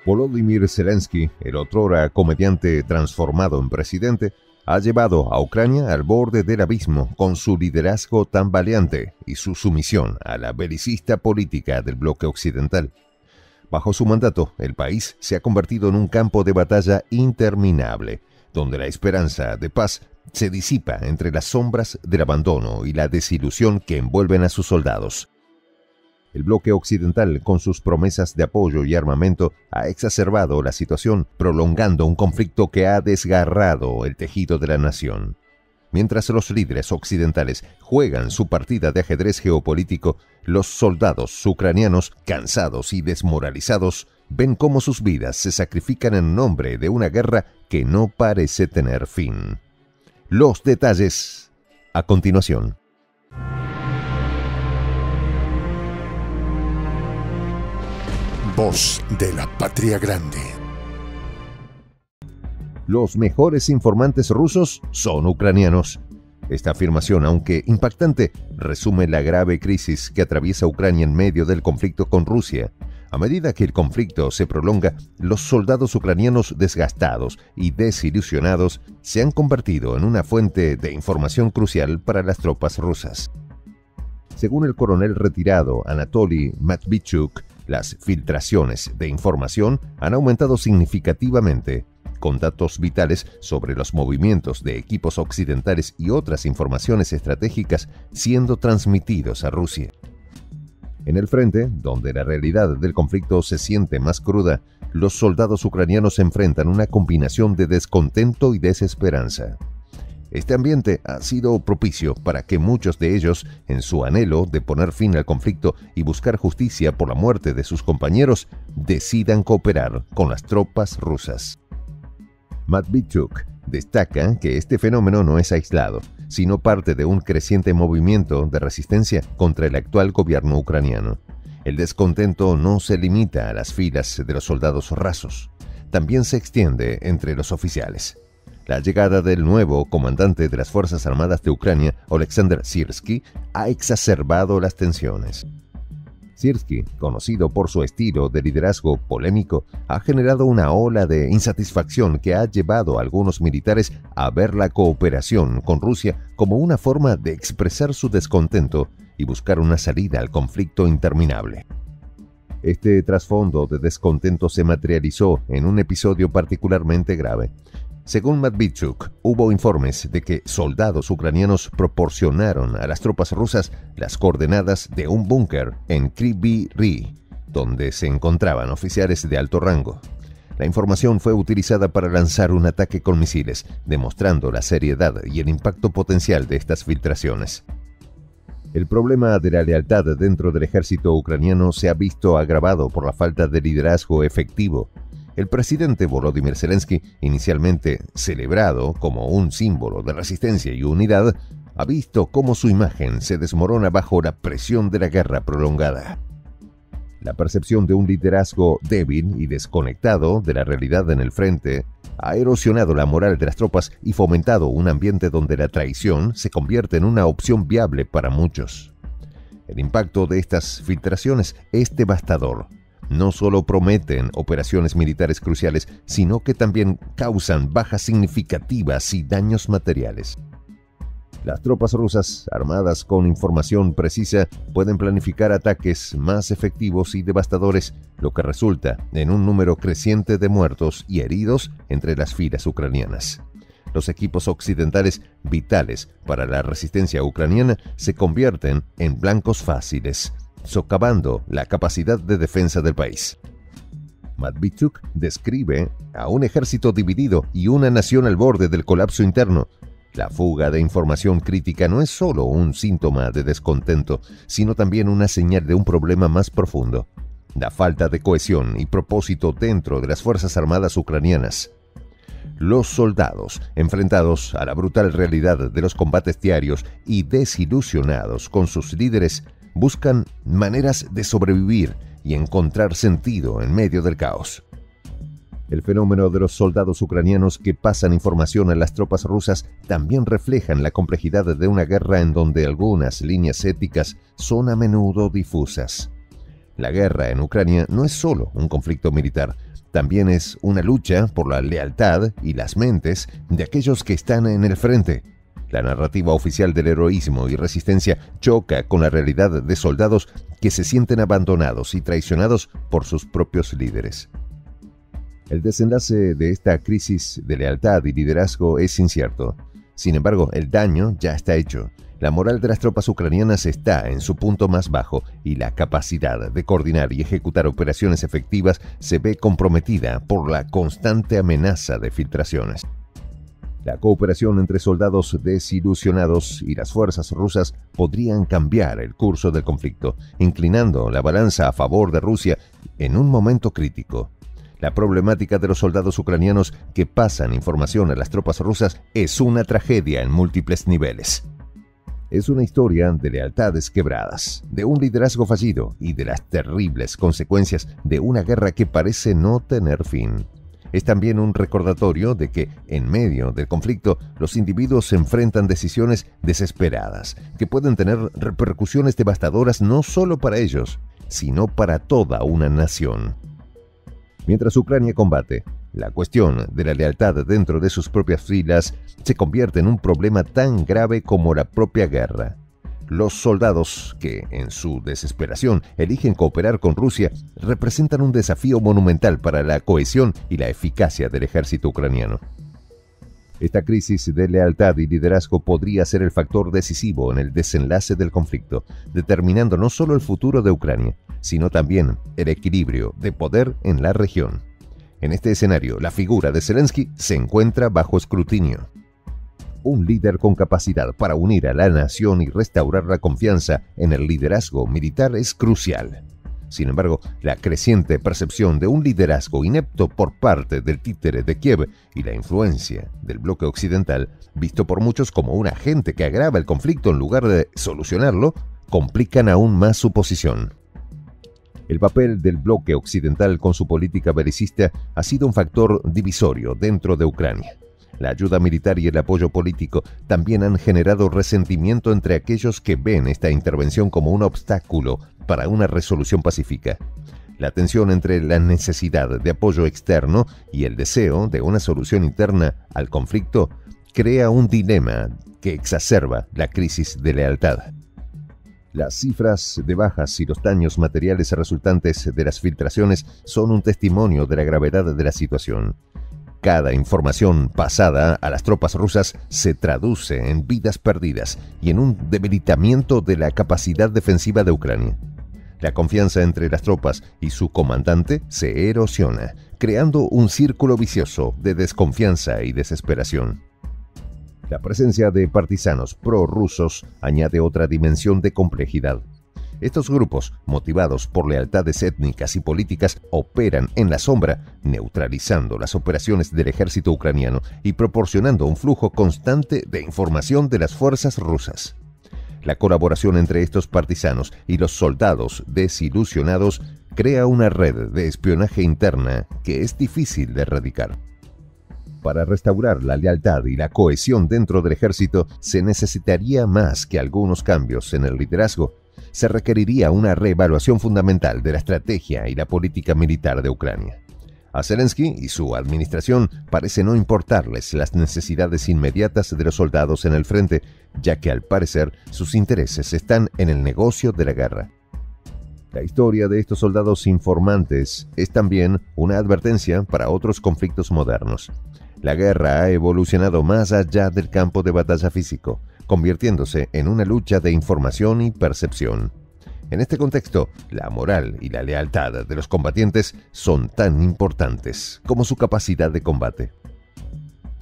Volodymyr Zelensky, el otrora comediante transformado en presidente, ha llevado a Ucrania al borde del abismo con su liderazgo tan valiente y su sumisión a la belicista política del bloque occidental. Bajo su mandato, el país se ha convertido en un campo de batalla interminable, donde la esperanza de paz se disipa entre las sombras del abandono y la desilusión que envuelven a sus soldados. El bloque occidental, con sus promesas de apoyo y armamento, ha exacerbado la situación, prolongando un conflicto que ha desgarrado el tejido de la nación. Mientras los líderes occidentales juegan su partida de ajedrez geopolítico, los soldados ucranianos, cansados y desmoralizados, ven cómo sus vidas se sacrifican en nombre de una guerra que no parece tener fin. Los detalles a continuación. Voz de la Patria Grande. Los mejores informantes rusos son ucranianos. Esta afirmación, aunque impactante, resume la grave crisis que atraviesa Ucrania en medio del conflicto con Rusia. A medida que el conflicto se prolonga, los soldados ucranianos desgastados y desilusionados se han convertido en una fuente de información crucial para las tropas rusas. Según el coronel retirado Anatoly Matvichuk, las filtraciones de información han aumentado significativamente, con datos vitales sobre los movimientos de equipos occidentales y otras informaciones estratégicas siendo transmitidos a Rusia. En el frente, donde la realidad del conflicto se siente más cruda, los soldados ucranianos enfrentan una combinación de descontento y desesperanza. Este ambiente ha sido propicio para que muchos de ellos, en su anhelo de poner fin al conflicto y buscar justicia por la muerte de sus compañeros, decidan cooperar con las tropas rusas. Matvichuk destaca que este fenómeno no es aislado, sino parte de un creciente movimiento de resistencia contra el actual gobierno ucraniano. El descontento no se limita a las filas de los soldados rasos, también se extiende entre los oficiales. La llegada del nuevo comandante de las Fuerzas Armadas de Ucrania, Oleksandr Syrskyi, ha exacerbado las tensiones. Syrskyi, conocido por su estilo de liderazgo polémico, ha generado una ola de insatisfacción que ha llevado a algunos militares a ver la cooperación con Rusia como una forma de expresar su descontento y buscar una salida al conflicto interminable. Este trasfondo de descontento se materializó en un episodio particularmente grave. Según Matvichuk, hubo informes de que soldados ucranianos proporcionaron a las tropas rusas las coordenadas de un búnker en Kryvyi Rih, donde se encontraban oficiales de alto rango. La información fue utilizada para lanzar un ataque con misiles, demostrando la seriedad y el impacto potencial de estas filtraciones. El problema de la lealtad dentro del ejército ucraniano se ha visto agravado por la falta de liderazgo efectivo. El presidente Volodymyr Zelensky, inicialmente celebrado como un símbolo de resistencia y unidad, ha visto cómo su imagen se desmorona bajo la presión de la guerra prolongada. La percepción de un liderazgo débil y desconectado de la realidad en el frente ha erosionado la moral de las tropas y fomentado un ambiente donde la traición se convierte en una opción viable para muchos. El impacto de estas filtraciones es devastador. No solo prometen operaciones militares cruciales, sino que también causan bajas significativas y daños materiales. Las tropas rusas, armadas con información precisa, pueden planificar ataques más efectivos y devastadores, lo que resulta en un número creciente de muertos y heridos entre las filas ucranianas. Los equipos occidentales vitales para la resistencia ucraniana se convierten en blancos fáciles, socavando la capacidad de defensa del país. Matvichuk describe a un ejército dividido y una nación al borde del colapso interno. La fuga de información crítica no es solo un síntoma de descontento, sino también una señal de un problema más profundo: la falta de cohesión y propósito dentro de las Fuerzas Armadas ucranianas. Los soldados, enfrentados a la brutal realidad de los combates diarios y desilusionados con sus líderes, buscan maneras de sobrevivir y encontrar sentido en medio del caos. El fenómeno de los soldados ucranianos que pasan información a las tropas rusas también reflejan la complejidad de una guerra en donde algunas líneas éticas son a menudo difusas. La guerra en Ucrania no es solo un conflicto militar, también es una lucha por la lealtad y las mentes de aquellos que están en el frente. La narrativa oficial del heroísmo y resistencia choca con la realidad de soldados que se sienten abandonados y traicionados por sus propios líderes. El desenlace de esta crisis de lealtad y liderazgo es incierto. Sin embargo, el daño ya está hecho. La moral de las tropas ucranianas está en su punto más bajo y la capacidad de coordinar y ejecutar operaciones efectivas se ve comprometida por la constante amenaza de filtraciones. La cooperación entre soldados desilusionados y las fuerzas rusas podrían cambiar el curso del conflicto, inclinando la balanza a favor de Rusia en un momento crítico. La problemática de los soldados ucranianos que pasan información a las tropas rusas es una tragedia en múltiples niveles. Es una historia de lealtades quebradas, de un liderazgo fallido y de las terribles consecuencias de una guerra que parece no tener fin. Es también un recordatorio de que, en medio del conflicto, los individuos se enfrentan decisiones desesperadas, que pueden tener repercusiones devastadoras no solo para ellos, sino para toda una nación. Mientras Ucrania combate, la cuestión de la lealtad dentro de sus propias filas se convierte en un problema tan grave como la propia guerra. Los soldados que, en su desesperación, eligen cooperar con Rusia, representan un desafío monumental para la cohesión y la eficacia del ejército ucraniano. Esta crisis de lealtad y liderazgo podría ser el factor decisivo en el desenlace del conflicto, determinando no solo el futuro de Ucrania, sino también el equilibrio de poder en la región. En este escenario, la figura de Zelensky se encuentra bajo escrutinio. Un líder con capacidad para unir a la nación y restaurar la confianza en el liderazgo militar es crucial. Sin embargo, la creciente percepción de un liderazgo inepto por parte del títere de Kiev y la influencia del bloque occidental, visto por muchos como un agente que agrava el conflicto en lugar de solucionarlo, complican aún más su posición. El papel del bloque occidental con su política belicista ha sido un factor divisorio dentro de Ucrania. La ayuda militar y el apoyo político también han generado resentimiento entre aquellos que ven esta intervención como un obstáculo para una resolución pacífica. La tensión entre la necesidad de apoyo externo y el deseo de una solución interna al conflicto crea un dilema que exacerba la crisis de lealtad. Las cifras de bajas y los daños materiales resultantes de las filtraciones son un testimonio de la gravedad de la situación. Cada información pasada a las tropas rusas se traduce en vidas perdidas y en un debilitamiento de la capacidad defensiva de Ucrania. La confianza entre las tropas y su comandante se erosiona, creando un círculo vicioso de desconfianza y desesperación. La presencia de partisanos prorrusos añade otra dimensión de complejidad. Estos grupos, motivados por lealtades étnicas y políticas, operan en la sombra, neutralizando las operaciones del ejército ucraniano y proporcionando un flujo constante de información de las fuerzas rusas. La colaboración entre estos partisanos y los soldados desilusionados crea una red de espionaje interna que es difícil de erradicar. Para restaurar la lealtad y la cohesión dentro del ejército se necesitaría más que algunos cambios en el liderazgo. Se requeriría una reevaluación fundamental de la estrategia y la política militar de Ucrania. A Zelensky y su administración parece no importarles las necesidades inmediatas de los soldados en el frente, ya que al parecer sus intereses están en el negocio de la guerra. La historia de estos soldados informantes es también una advertencia para otros conflictos modernos. La guerra ha evolucionado más allá del campo de batalla físico, convirtiéndose en una lucha de información y percepción. En este contexto, la moral y la lealtad de los combatientes son tan importantes como su capacidad de combate.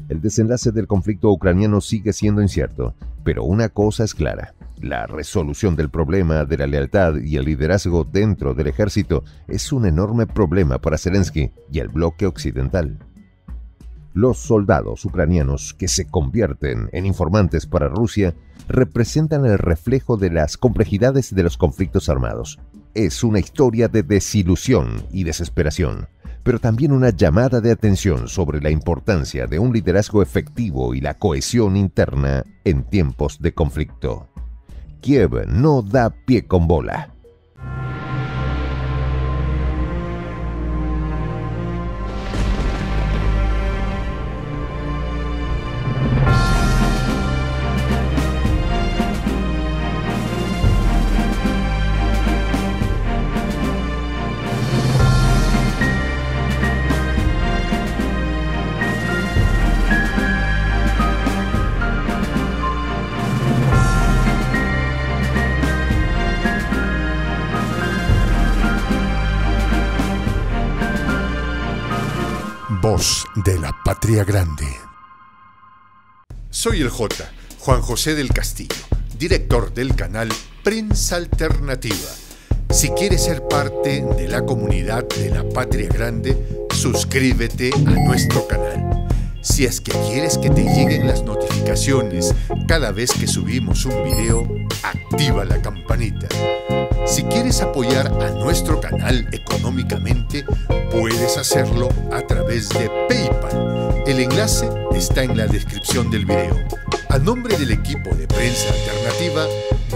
El desenlace del conflicto ucraniano sigue siendo incierto, pero una cosa es clara: la resolución del problema de la lealtad y el liderazgo dentro del ejército es un enorme problema para Zelensky y el bloque occidental. Los soldados ucranianos que se convierten en informantes para Rusia representan el reflejo de las complejidades de los conflictos armados. Es una historia de desilusión y desesperación, pero también una llamada de atención sobre la importancia de un liderazgo efectivo y la cohesión interna en tiempos de conflicto. Kiev no da pie con bola. Voz de la Patria Grande. Soy el J, Juan José del Castillo, director del canal Prensa Alternativa. Si quieres ser parte de la comunidad de la Patria Grande, suscríbete a nuestro canal. Si es que quieres que te lleguen las notificaciones cada vez que subimos un video, activa la campanita. Si quieres apoyar a nuestro canal económicamente, puedes hacerlo a través de PayPal. El enlace está en la descripción del video. A nombre del equipo de Prensa Alternativa,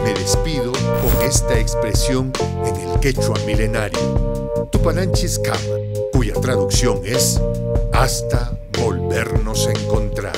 me despido con esta expresión en el quechua milenario, Tupananchis Kama, cuya traducción es hasta volvernos a encontrar.